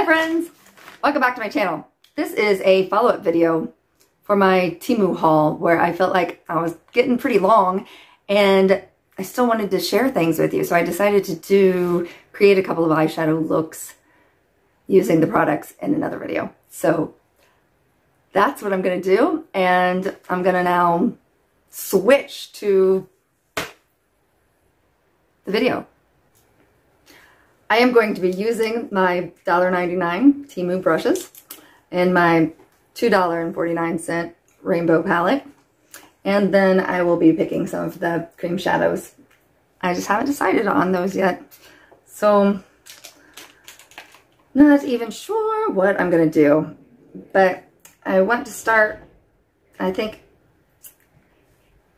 Hi friends! Welcome back to my channel. This is a follow-up video for my Temu haul where I felt like I was getting pretty long and I still wanted to share things with you. So I decided to create a couple of eyeshadow looks using the products in another video. So that's what I'm going to do, and I'm going to now switch to the video. I am going to be using my $1.99 Temu brushes and my $2.49 rainbow palette, and then I will be picking some of the cream shadows. I just haven't decided on those yet, so not even sure what I'm gonna do, but I want to start, I think,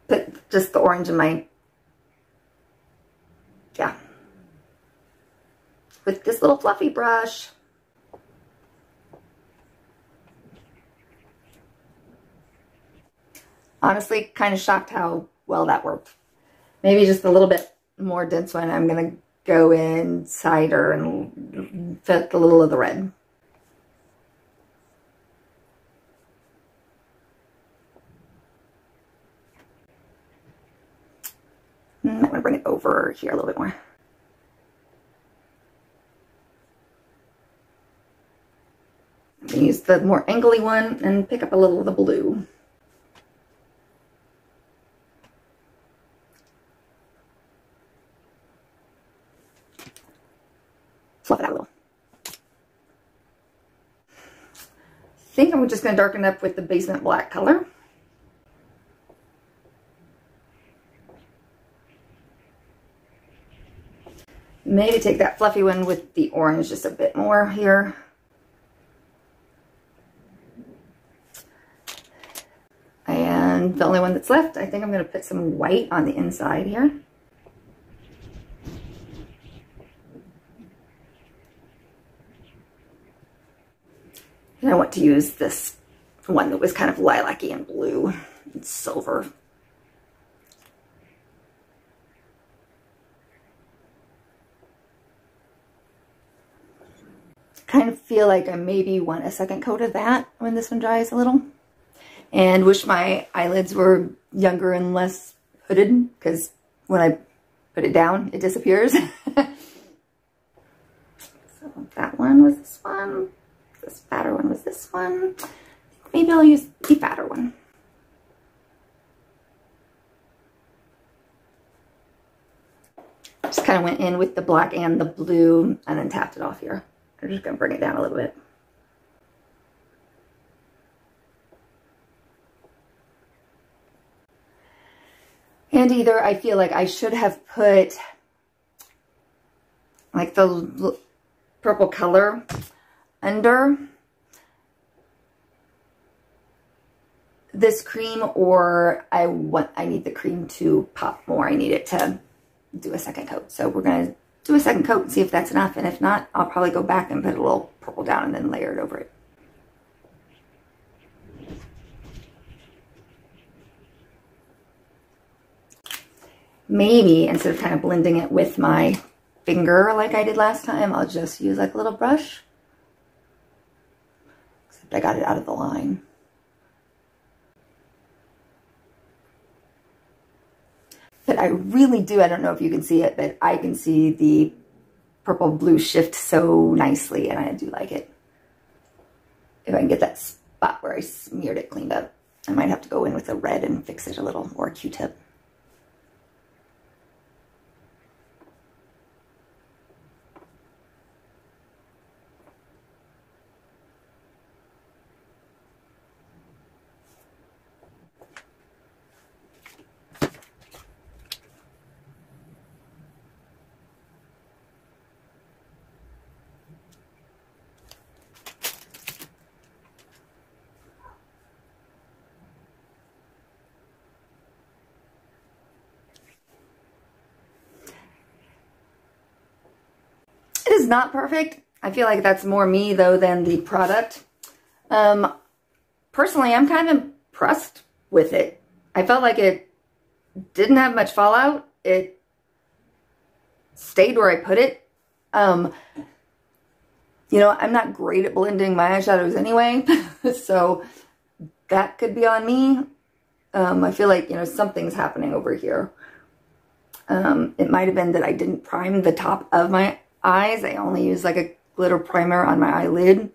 put just the orange in my, with this little fluffy brush. Honestly, kind of shocked how well that worked. Maybe just a little bit more dense one. I'm gonna go in cider and fit a little of the red. I'm gonna bring it over here a little bit more. I'm gonna use the more angly one and pick up a little of the blue. Fluff it out a little. I think I'm just gonna darken up with the basement black color. Maybe take that fluffy one with the orange just a bit more here. And the only one that's left, I think I'm going to put some white on the inside here. And I want to use this one that was kind of lilac-y and blue and silver. Kind of feel like I maybe want a second coat of that when this one dries a little. And wish my eyelids were younger and less hooded, because when I put it down, it disappears. So that one was this one. This fatter one was this one. Maybe I'll use the fatter one. Just kind of went in with the black and the blue and then tapped it off here. I'm just going to bring it down a little bit. And either I feel like I should have put like the purple color under this cream, or I need the cream to pop more. I need it to do a second coat. So we're going to do a second coat and see if that's enough. And if not, I'll probably go back and put a little purple down and then layer it over it. Maybe instead of kind of blending it with my finger like I did last time, I'll just use like a little brush. Except I got it out of the line. But I really do, I don't know if you can see it, but I can see the purple blue shift so nicely, and I do like it. If I can get that spot where I smeared it cleaned up, I might have to go in with the red and fix it a little, or a Q-tip. It is not perfect. I feel like that's more me though than the product. Personally, I'm kind of impressed with it. I felt like it didn't have much fallout. It stayed where I put it. You know, I'm not great at blending my eyeshadows anyway, so that could be on me. I feel like, you know, something's happening over here. It might have been that I didn't prime the top of my eyes. I only use like a glitter primer on my eyelid.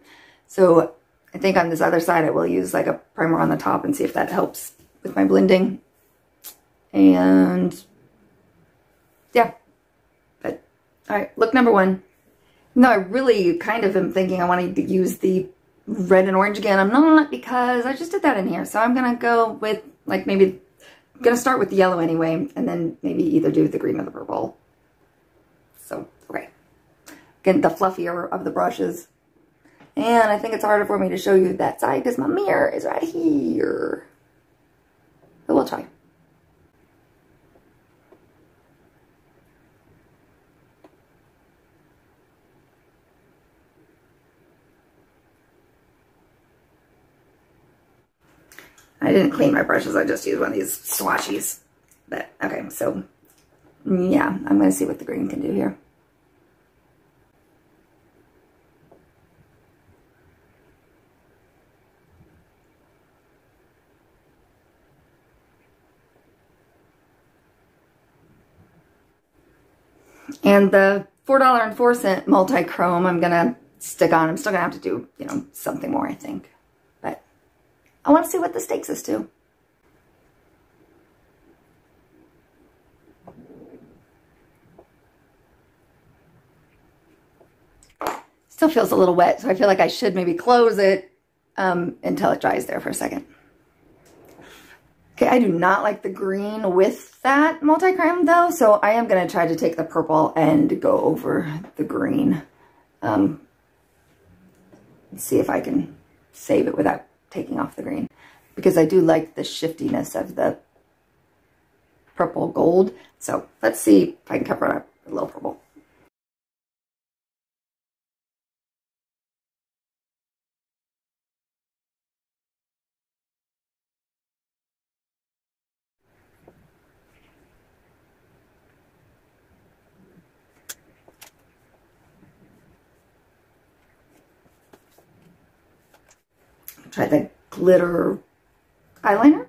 So I think on this other side, I will use like a primer on the top and see if that helps with my blending. And yeah, but all right, look number one. No, I really kind of am thinking I wanted to use the red and orange again. I'm not, because I just did that in here. So I'm going to go with like maybe, I'm going to start with the yellow anyway, and then maybe either do the green or the purple. So, okay. Again, the fluffier of the brushes. And I think it's harder for me to show you that side because my mirror is right here. But we'll try. I didn't clean my brushes, I just used one of these swatchies. But, okay, so, yeah, I'm going to see what the green can do here. And the $4.04 multichrome I'm going to stick on. I'm still going to have to do, you know, something more, I think. But I want to see what this takes us to. Still feels a little wet, so I feel like I should maybe close it until it dries there for a second. Okay, I do not like the green with that multichrome though, so I am going to try to take the purple and go over the green. Let's see if I can save it without taking off the green, because I do like the shiftiness of the purple gold. So let's see if I can cover it up with a little purple. Try the glitter eyeliner.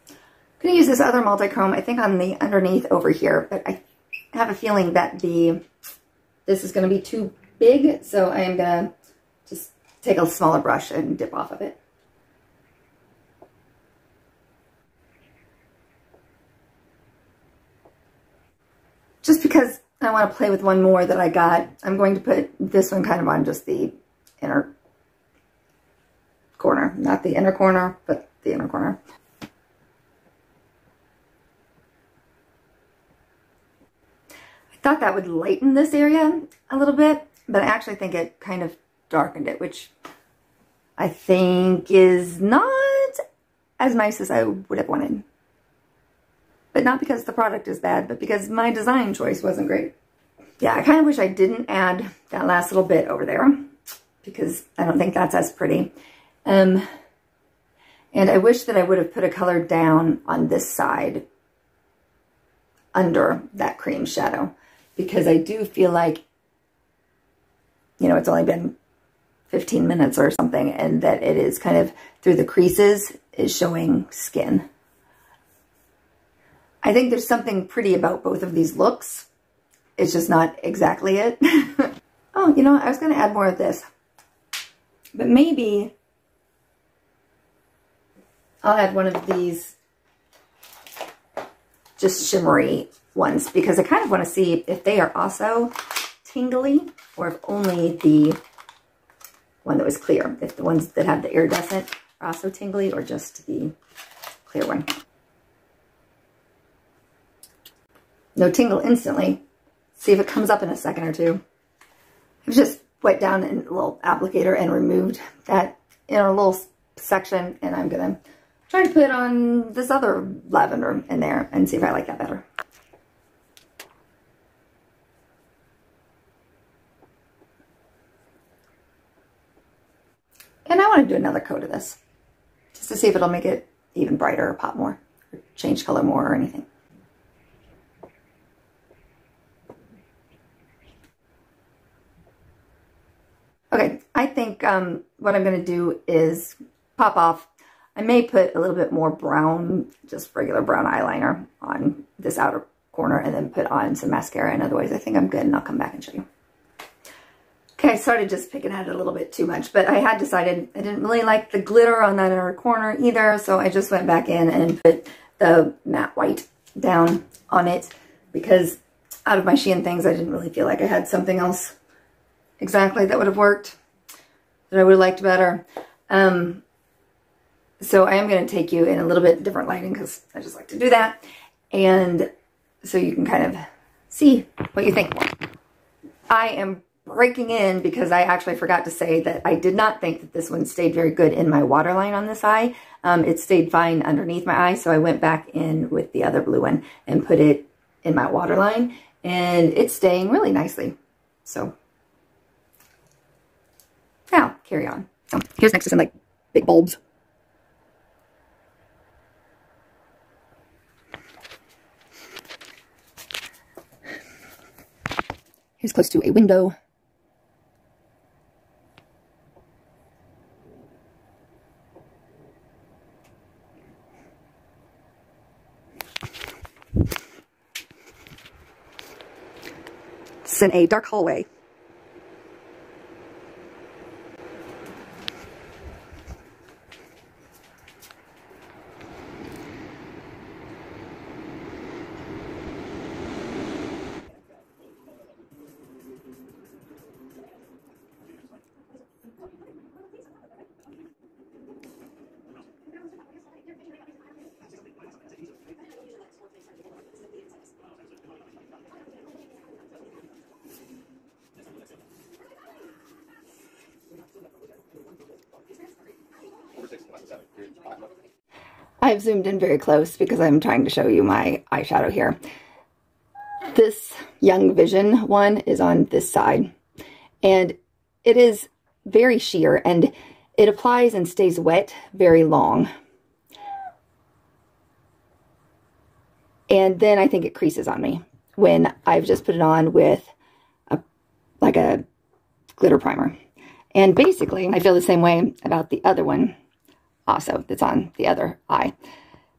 I'm going to use this other multichrome, I think on the underneath over here, but I have a feeling that this is going to be too big, so I am going to just take a smaller brush and dip off of it. Just because I want to play with one more that I got, I'm going to put this one kind of on just the inner corner. Not the inner corner, but the inner corner. I thought that would lighten this area a little bit, but I actually think it kind of darkened it, which I think is not as nice as I would have wanted. But not because the product is bad, but because my design choice wasn't great. Yeah, I kind of wish I didn't add that last little bit over there, because I don't think that's as pretty. And I wish that I would have put a color down on this side under that cream shadow, because I do feel like, you know, it's only been 15 minutes or something, and that it is kind of through the creases is showing skin. I think there's something pretty about both of these looks. It's just not exactly it. Oh, you know, I was going to add more of this. But maybe I'll add one of these just shimmery ones, because I kind of want to see if they are also tingly, or if only the one that was clear. If the ones that have the iridescent are also tingly, or just the clear one. No tingle instantly. See if it comes up in a second or two. I've just wiped down a little applicator and removed that inner little section, and I'm gonna try to put on this other lavender in there and see if I like that better. And I want to do another coat of this. just to see if it'll make it even brighter or pop more, or change color more or anything. Okay, I think what I'm going to do is pop off. I may put a little bit more brown, just regular brown eyeliner on this outer corner and then put on some mascara, and otherwise I think I'm good and I'll come back and show you. Okay, I started just picking at it a little bit too much, but I had decided I didn't really like the glitter on that inner corner either, so I just went back in and put the matte white down on it, because out of my Shein things I didn't really feel like I had something else exactly that would have worked, that I would have liked better. So I am going to take you in a little bit different lighting because I just like to do that, and so you can kind of see what you think. I am breaking in because I actually forgot to say that I did not think that this one stayed very good in my waterline on this eye. It stayed fine underneath my eye, so I went back in with the other blue one and put it in my waterline, and it's staying really nicely. So now, carry on. So here's next to some like big bulbs. Here's close to a window. It's in a dark hallway. I've zoomed in very close because I'm trying to show you my eyeshadow here. This Young Vision one is on this side, and it is very sheer, and it applies and stays wet very long. And then I think it creases on me when I've just put it on with like a glitter primer. And basically, I feel the same way about the other one also that's on the other eye.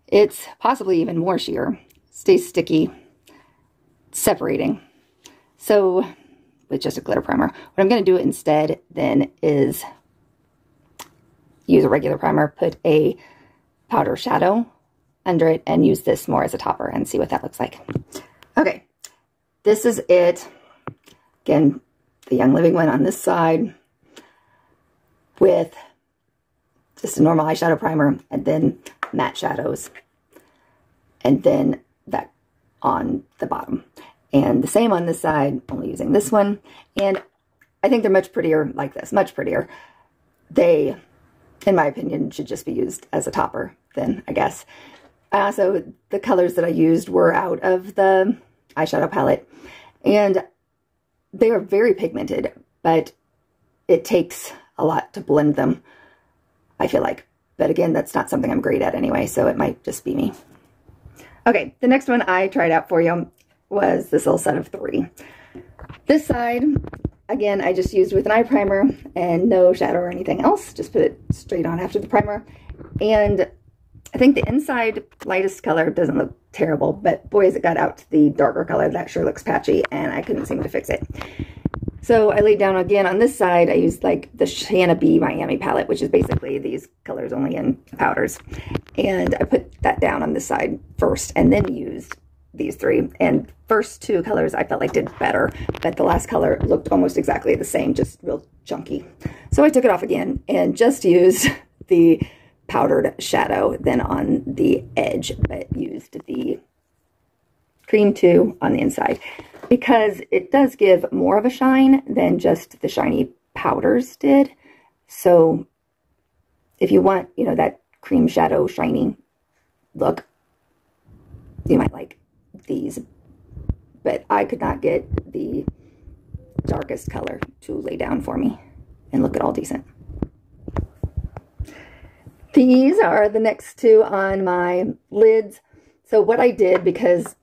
It's possibly even more sheer, stays sticky, separating. So with just a glitter primer, what I'm going to do instead then is use a regular primer, put a powder shadow under it, and use this more as a topper and see what that looks like. Okay, this is it. Again, the Young Living one on this side with just a normal eyeshadow primer, and then matte shadows, and then that on the bottom. And the same on this side, only using this one. And I think they're much prettier like this, much prettier. They, in my opinion, should just be used as a topper then, I guess. So the colors that I used were out of the eyeshadow palette, and they are very pigmented, but it takes a lot to blend them, I feel like. But again, that's not something I'm great at anyway, so it might just be me. Okay, the next one I tried out for you was this little set of 3. This side, again, I just used with an eye primer and no shadow or anything else. Just put it straight on after the primer. And I think the inside lightest color doesn't look terrible, but boy, as it got out to the darker color, that sure looks patchy, and I couldn't seem to fix it. So I laid down again on this side. I used like the CmaaDu Miami palette, which is basically these colors only in powders. And I put that down on this side first and then used these 3. And first 2 colors I felt like did better, but the last color looked almost exactly the same, just real chunky. So I took it off again and just used the powdered shadow then on the edge, but used the cream too on the inside, because it does give more of a shine than just the shiny powders did. So if you want, you know, that cream shadow shiny look, you might like these. But I could not get the darkest color to lay down for me and look at all decent. These are the next two on my lids. So what I did, because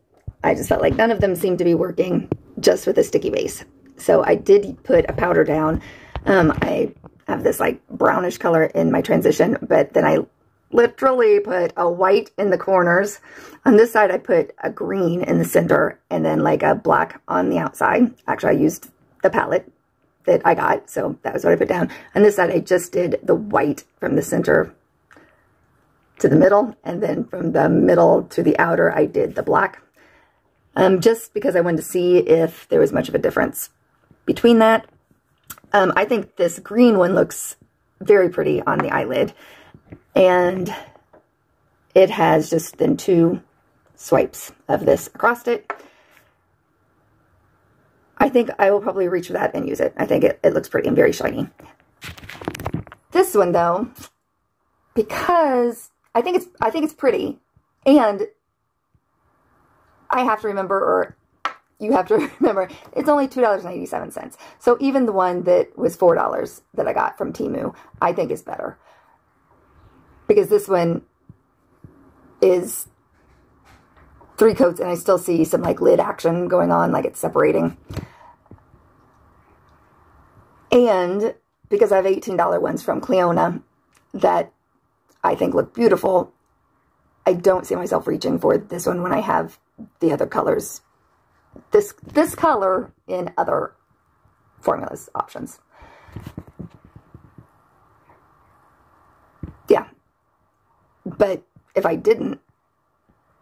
I just felt like none of them seemed to be working just with a sticky base, so I did put a powder down. I have this like brownish color in my transition, but then I literally put a white in the corners. On this side, I put a green in the center and then like a black on the outside. Actually, I used the palette that I got, so that was what I put down. On this side, I just did the white from the center to the middle, and then from the middle to the outer, I did the black. Just because I wanted to see if there was much of a difference between that. I think this green one looks very pretty on the eyelid, and it has just then 2 swipes of this across it. I think I will probably reach for that and use it. I think it looks pretty and very shiny. This one though, because I think it's pretty, and I have to remember, or you have to remember, it's only $2.87. So even the one that was $4 that I got from Temu, I think is better. Because this one is 3 coats, and I still see some like lid action going on, like it's separating. And because I have $18 ones from Cleona that I think look beautiful, I don't see myself reaching for this one when I have the other colors. This color in other formulas options. Yeah. But if I didn't,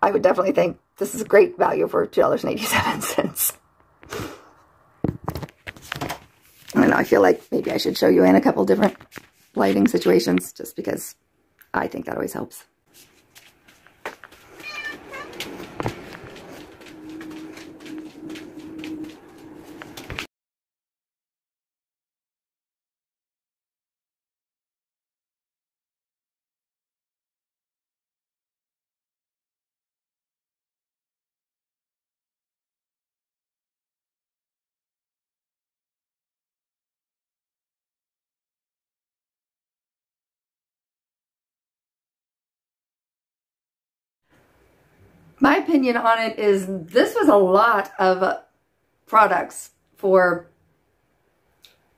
I would definitely think this is a great value for $2.87. I don't know, I feel like maybe I should show you in a couple different lighting situations, just because I think that always helps. My opinion on it is this was a lot of products for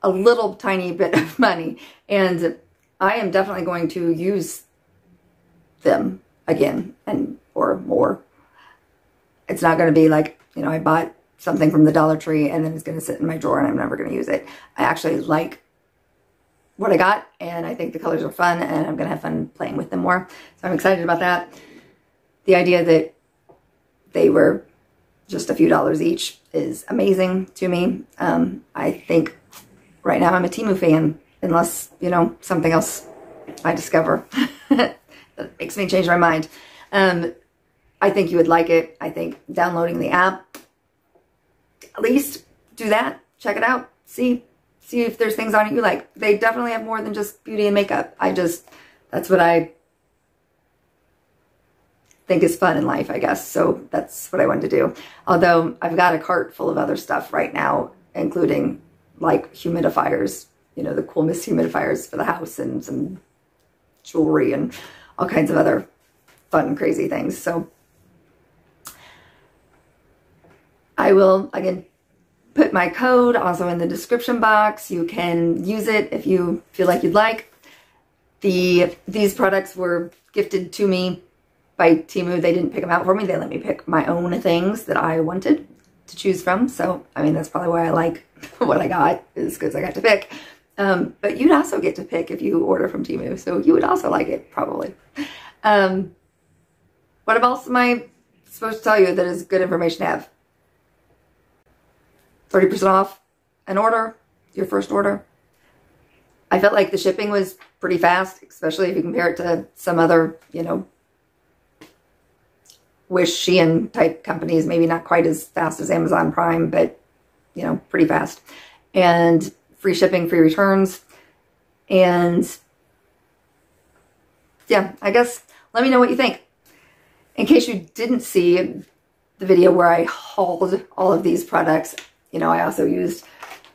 a little tiny bit of money, and I am definitely going to use them again or more. It's not going to be like, you know, I bought something from the Dollar Tree and then it's going to sit in my drawer and I'm never going to use it. I actually like what I got, and I think the colors are fun, and I'm going to have fun playing with them more. So I'm excited about that. The idea that they were just a few dollars each is amazing to me. I think right now I'm a Temu fan, unless, you know, something else I discover that makes me change my mind. I think you would like it. I think downloading the app, at least do that. Check it out. See if there's things on it you like. They definitely have more than just beauty and makeup. That's what I think is fun in life, I guess. So that's what I wanted to do. Although I've got a cart full of other stuff right now, including like humidifiers, you know, the cool mist humidifiers for the house, and some jewelry and all kinds of other fun, crazy things. So I will, again, put my code also in the description box. You can use it if you feel like you'd like. These products were gifted to me by Temu. They didn't pick them out for me. They let me pick my own things that I wanted to choose from. So, I mean, that's probably why I like what I got, is because I got to pick. But you'd also get to pick if you order from Temu. So you would also like it, probably. What else am I supposed to tell you that is good information to have? 30% off an order, your first order. I felt like the shipping was pretty fast, especially if you compare it to some other, you know, Wish, Shein type companies. Maybe not quite as fast as Amazon Prime, but, you know, pretty fast. And free shipping, free returns. And yeah, I guess let me know what you think. In case you didn't see the video where I hauled all of these products, you know, I also used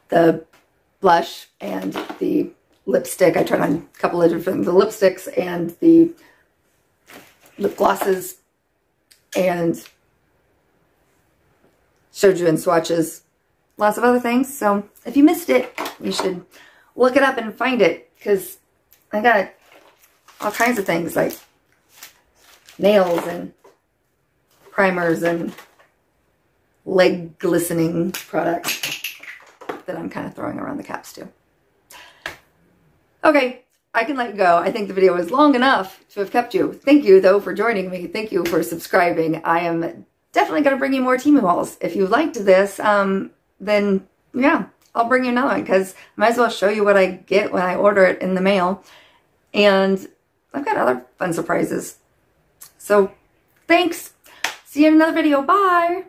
the blush and the lipstick. I tried on a couple of different, the lipsticks and the lip glosses, and showed you in swatches lots of other things. So if you missed it, you should look it up and find it, because I got all kinds of things like nails and primers and leg glistening products that I'm kind of throwing around the caps too. Okay, I can let you go. I think the video was long enough to have kept you. Thank you, though, for joining me. Thank you for subscribing. I am definitely going to bring you more Temu hauls. If you liked this, then yeah, I'll bring you another one, because I might as well show you what I get when I order it in the mail. And I've got other fun surprises. So thanks. See you in another video. Bye.